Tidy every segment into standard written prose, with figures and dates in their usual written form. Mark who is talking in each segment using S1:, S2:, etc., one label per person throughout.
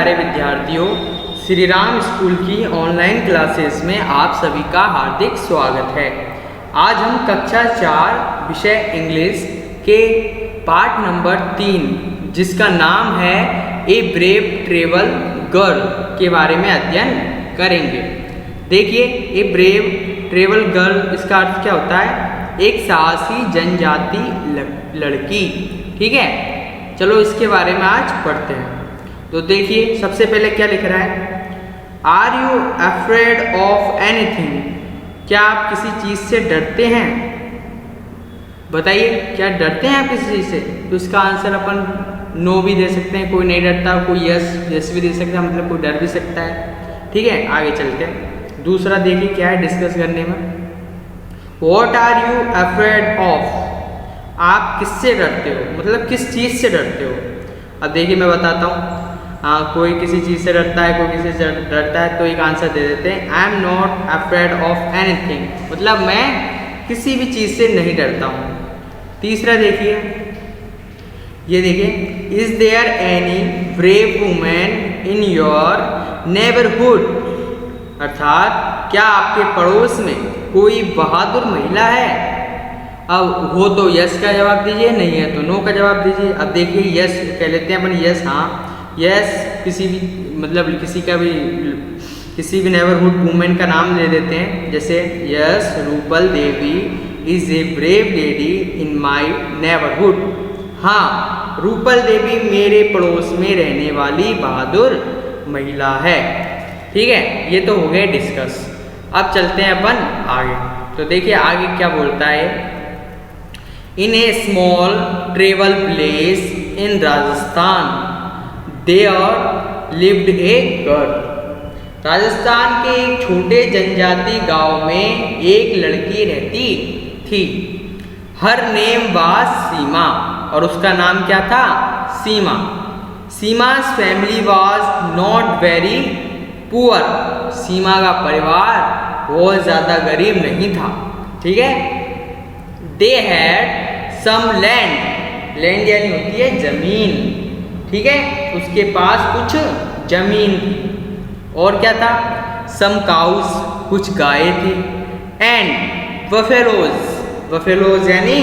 S1: प्यारे विद्यार्थियों, श्री राम स्कूल की ऑनलाइन क्लासेस में आप सभी का हार्दिक स्वागत है। आज हम कक्षा 4 विषय इंग्लिश के पाठ नंबर 3 जिसका नाम है ए ब्रेव ट्रेवल गर्ल के बारे में अध्ययन करेंगे। देखिए, ए ब्रेव ट्रेवल गर्ल इसका अर्थ क्या होता है? एक साहसी जनजाति लड़की। ठीक है, चलो इसके बारे में आज पढ़ते हैं। तो देखिए, सबसे पहले क्या लिख रहा है? Are you afraid of anything? क्या आप किसी चीज़ से डरते हैं? बताइए, क्या डरते हैं आप किसी चीज़ से? तो इसका आंसर अपन नो भी दे सकते हैं, कोई नहीं डरता, कोई यस भी दे सकता है, मतलब कोई डर भी सकता है। ठीक है, आगे चलते हैं। दूसरा देखिए क्या है डिस्कस करने में। What are you afraid of? आप किससे डरते हो, मतलब किस चीज़ से डरते हो? अब देखिए मैं बताता हूँ। कोई किसी चीज़ से डरता है, कोई किसी से डरता है, तो एक आंसर दे देते हैं, I am not afraid of anything, मतलब मैं किसी भी चीज़ से नहीं डरता हूँ। तीसरा देखिए, ये देखिए, is there any brave women in your neighbourhood? अर्थात क्या आपके पड़ोस में कोई बहादुर महिला है? अब हो तो यस का जवाब दीजिए, नहीं है तो नो का जवाब दीजिए। अब देखिए, यस कह लेते हैं अपन, यस, हाँ यस, किसी भी मतलब किसी भी नेबरहुड वुमेन का नाम ले देते हैं। जैसे yes, Rupal Devi is a brave lady in my neighbourhood. हाँ, रूपल देवी मेरे पड़ोस में रहने वाली बहादुर महिला है। ठीक है, ये तो हो गए डिस्कस। अब चलते हैं अपन आगे। तो देखिए आगे क्या बोलता है। In a small travel place in Rajasthan there lived a girl. Rajasthan के एक छोटे जनजाति गांव में एक लड़की रहती थी। हर नेम वाज सीमा, और उसका नाम क्या था? Seema. Seema's family was not very poor. Seema का परिवार बहुत ज़्यादा गरीब नहीं था। ठीक है, they had some land. Land यानी होती है जमीन। ठीक है, उसके पास कुछ जमीन थी। और क्या था? सम काउस, कुछ गायें थी। एंड बफेलोज, बफेलोज यानी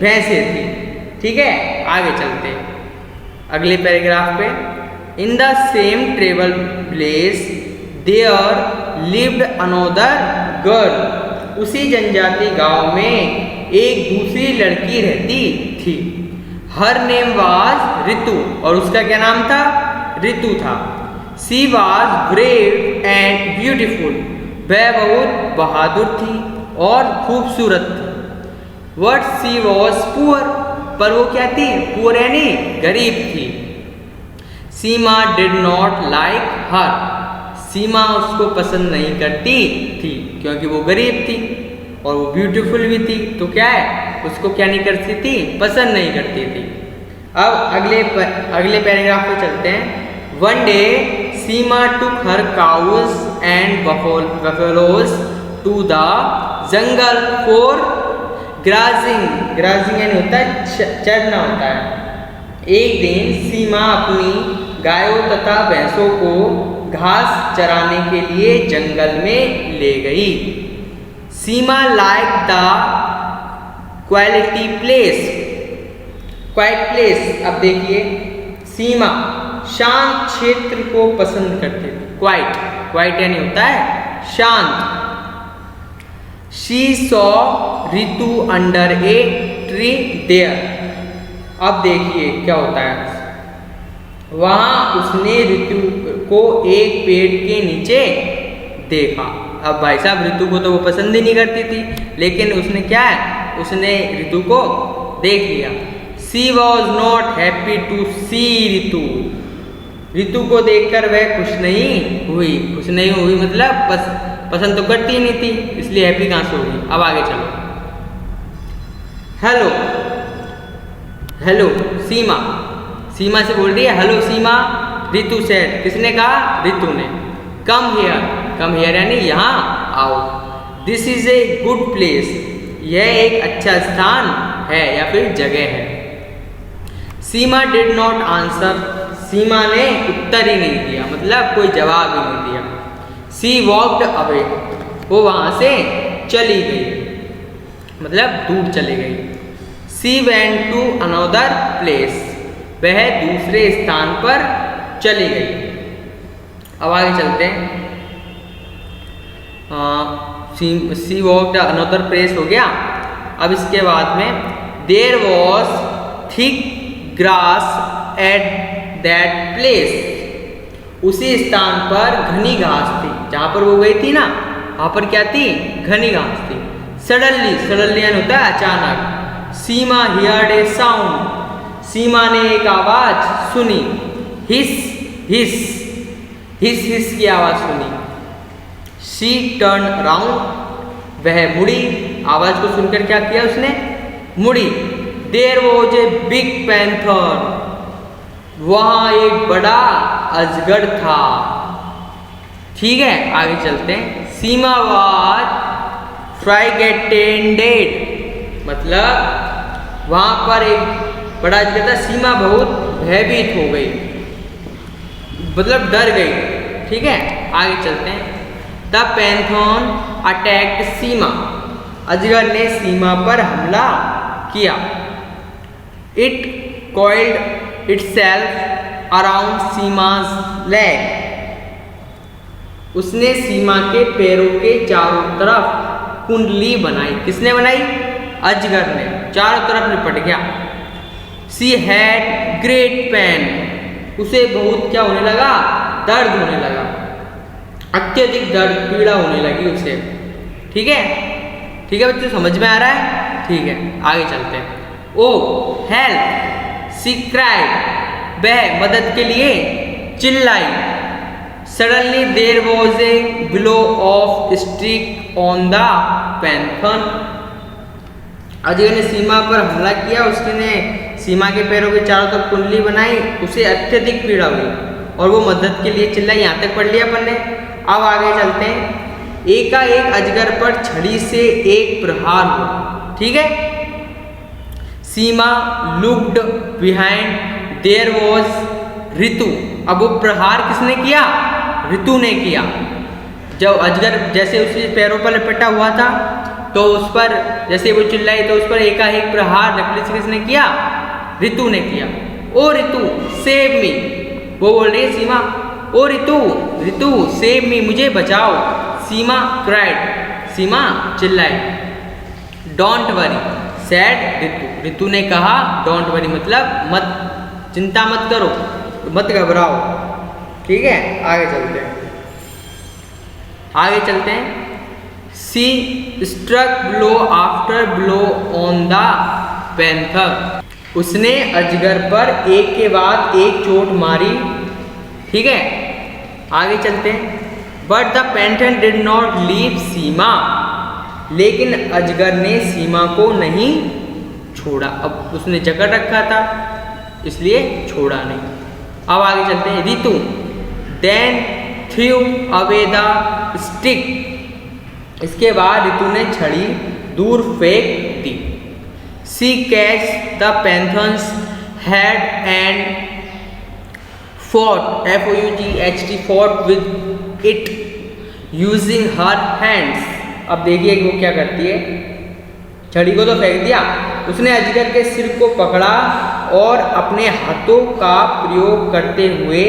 S1: भैंसें थी। ठीक है, आगे चलते हैं अगले पैराग्राफ पे। In the same travel place there lived another girl. उसी जनजाति गांव में एक दूसरी लड़की रहती थी। हर नेम वाज ऋतु, और उसका क्या नाम था? ऋतु था। She was brave and beautiful. वह बहुत बहादुर थी और खूबसूरत थी। वट सी वॉज पुअर, पर वो क्या थी? पुअर यानी गरीब थी। सीमा डिड नॉट लाइक हर। सीमा उसको पसंद नहीं करती थी क्योंकि वो गरीब थी और वो ब्यूटीफुल भी थी। तो क्या है, उसको क्या नहीं करती थी? पसंद नहीं करती थी। अब अगले पैराग्राफ पे चलते हैं। One day Seema took her cows and buffaloes to the jungle for grazing. Grazing यानी होता है चरना होता है। एक दिन सीमा अपनी गायों तथा भैंसों को घास चराने के लिए जंगल में ले गई। सीमा लाइक द क्वाइट प्लेस। अब देखिए, सीमा शांत क्षेत्र को पसंद करते थे। क्वाइट यानी होता है शांत। She saw Ritu under a tree there. अब देखिए क्या होता है, वहां उसने ऋतु को एक पेड़ के नीचे देखा। अब भाई साहब, ऋतु को तो वो पसंद ही नहीं करती थी, लेकिन उसने क्या है, उसने ऋतु को देख लिया। सी वॉज नॉट हैप्पी टू सी ऋतु। ऋतु को देखकर वह खुश नहीं हुई, मतलब पसंद तो करती ही नहीं थी, इसलिए हैप्पी कहाँ से होगी। अब आगे चलो। हेलो सीमा से बोल रही है हेलो सीमा। ऋतु सेड, किसने कहा? ऋतु ने। कम हियर यानी यहाँ आओ। This is a good place. यह एक अच्छा स्थान है या फिर जगह है। सीमा डिड नॉट आंसर। सीमा ने उत्तर ही नहीं दिया, मतलब कोई जवाब ही नहीं दिया। शी वॉक्ड अवे, वो वहाँ से चली गई, मतलब दूर चली गई। She went to another place, वह दूसरे स्थान पर चली गई। अब आगे चलते हैं। शी वॉक्ड अनदर प्लेस हो गया। अब इसके बाद में there was thick grass at that place, उसी स्थान पर घनी घास थी, जहाँ पर वो गई थी ना, वहाँ पर क्या थी? घनी घास थी। सडनली, सडनली होता है अचानक। सीमा हियर्ड ए साउंड, सीमा ने एक आवाज सुनी। हिस हिस, हिस हिस की आवाज सुनी। शी टर्न अराउंड, वह मुड़ी, आवाज को सुनकर क्या किया उसने? मुड़ी। There was a big panther, वहां एक बड़ा अजगर था। ठीक है, आगे चलते हैं। सीमा वाज फ्राइगेटेंडेड, मतलब वहां पर एक बड़ा अजगर था। सीमा बहुत भयभीत हो गई, मतलब डर गई। ठीक है, आगे चलते हैं। द पैंथर अटैक्ड सीमा, अजगर ने सीमा पर हमला किया। It coiled itself around Seema's leg, उसने सीमा के पैरों के चारों तरफ कुंडली बनाई। किसने बनाई? अजगर ने, चारों तरफ लिपट गया। शी हैड ग्रेट पेन, उसे बहुत क्या होने लगा? दर्द होने लगा, अत्यधिक दर्द, पीड़ा होने लगी उसे। ठीक है, ठीक है बच्चों, समझ में आ रहा है? ठीक है, आगे चलते हैं। ओ हेल्प, शी क्राइड, वह मदद के लिए चिल्लाई। Suddenly there was a blow of stick on the panther, अजगर ने सीमा पर हमला किया, उसने सीमा के पैरों के चारों तरफ कुंडली बनाई, उसे अत्यधिक पीड़ा हुई और वो मदद के लिए चिल्लाई। यहाँ तक पढ़ लिया अपन ने। अब आगे चलते हैं। एकाएक अजगर पर छड़ी से एक प्रहार हुआ। ठीक है, सीमा लुक्ड बिहाइंड, देयर वॉज ऋतु। अब वो प्रहार किसने किया? ऋतु ने किया। जब अजगर जैसे उसके पैरों पर लपेटा हुआ था तो उस पर जैसे वो चिल्लाई तो उस पर एकाएक प्रहार लकड़ी से किसने किया? ऋतु ने किया। ओ ऋतु सेव मी, वो बोल रही है सीमा, ओ ऋतु, ऋतु सेव मी, मुझे बचाओ। सीमा क्राइड, सीमा चिल्लाई। डोंट वरी सैड ऋतु, ऋतु ने कहा डोंट वरी मतलब मत चिंता मत करो, मत घबराओ। ठीक है, आगे चलते हैं। आगे चलते हैं। She struck blow after blow on the panther, उसने अजगर पर एक के बाद एक चोट मारी। ठीक है, आगे चलते हैं। But the panther did not leave Seema, लेकिन अजगर ने सीमा को नहीं छोड़ा। अब उसने जकड़ रखा था इसलिए छोड़ा नहीं। अब आगे चलते हैं। Ritu then threw away the stick, इसके बाद ऋतु ने छड़ी दूर फेंक दी। She catch the panther's head and fought, F-O-U-G-H-T, fought with it using her hands। अब देखिए वो क्या करती है, छड़ी को तो फेंक दिया, उसने अजगर के सिर को पकड़ा और अपने हाथों का प्रयोग करते हुए,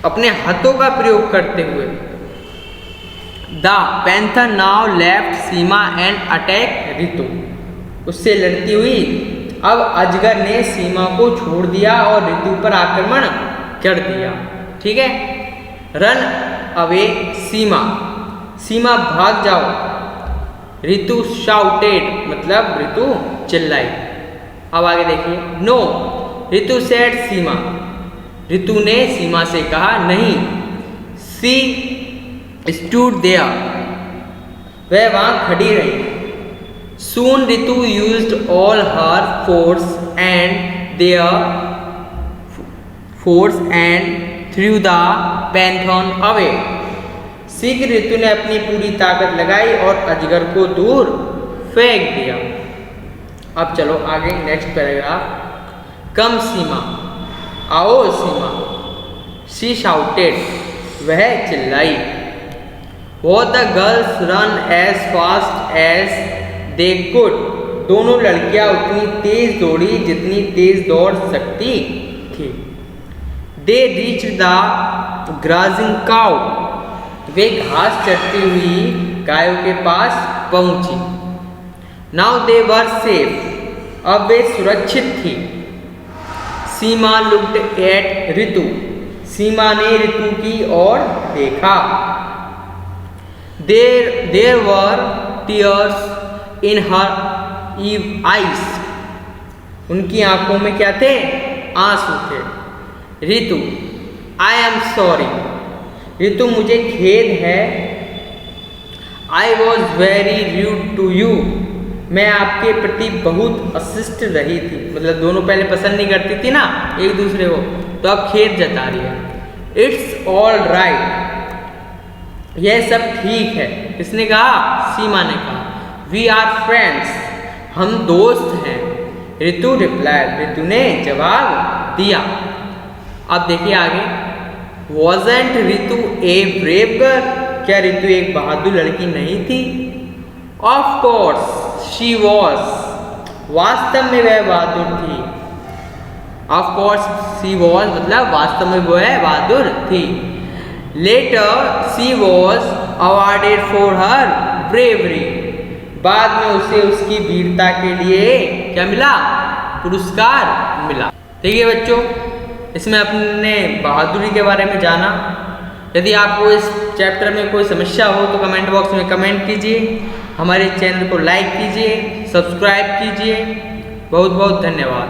S1: अपने हाथों का प्रयोग करते हुए the panther now left Seema and attack Ritu, उससे लड़ती हुई अब अजगर ने सीमा को छोड़ दिया और ऋतु पर आक्रमण कर दिया। ठीक है, रन अवे सीमा, सीमा भाग जाओ। ऋतु शाउटेड मतलब ऋतु चिल्लाई। अब आगे देखिए। नो ऋतु सेड सीमा, ऋतु ने सीमा से कहा नहीं। सी स्टूड देयर, वह वहां खड़ी रही। Soon Ritu used all her force and threw the panther away। शीघ्र ऋतु ने अपनी पूरी ताकत लगाई और अजगर को दूर फेंक दिया। अब चलो आगे नेक्स्ट पैराग्राफ। कम सीमा, आओ सीमा, शी शाउटेड, वह चिल्लाई। वो the girls run as fast as they could, दोनों लड़कियां उतनी तेज दौड़ी जितनी तेज दौड़ सकती थी। दे रीच द ग्राजिंग काउ, वे घास चरती हुई गायों के पास पहुंची। नाउ दे वर सेफ, अब वे सुरक्षित थी। सीमा लुक्ड एट ऋतु, सीमा ने ऋतु की ओर देखा। देर वर टीयर्स इन हर आइज, उनकी आंखों में क्या थे? आंसू थे। ऋतु, आई एम सॉरी, ऋतु मुझे खेद है। I was very rude to you, मैं आपके प्रति बहुत अशिष्ट रही थी। मतलब दोनों पहले पसंद नहीं करती थी ना एक दूसरे को, तो अब खेद जता रही है। इट्स ऑल राइट, यह सब ठीक है। किसने कहा? सीमा ने कहा। वी आर फ्रेंड्स, हम दोस्त हैं। ऋतु रिप्लाइड, ऋतु ने जवाब दिया। अब देखिए आगे, wasn't Ritu a brave girl, क्या ऋतु एक बहादुर लड़की नहीं थी? ऑफ कोर्स शी वॉज, वास्तव में वह बहादुर थी। ऑफ कोर्स शी वॉज मतलब वास्तव में वह बहादुर थी। Later she was awarded for her bravery, बाद में उसे उसकी वीरता के लिए क्या मिला? पुरस्कार मिला। देखिए बच्चों, इसमें अपने बहादुरी के बारे में जाना। यदि आपको इस चैप्टर में कोई समस्या हो तो कमेंट बॉक्स में कमेंट कीजिए। हमारे चैनल को लाइक कीजिए, सब्सक्राइब कीजिए। बहुत बहुत धन्यवाद।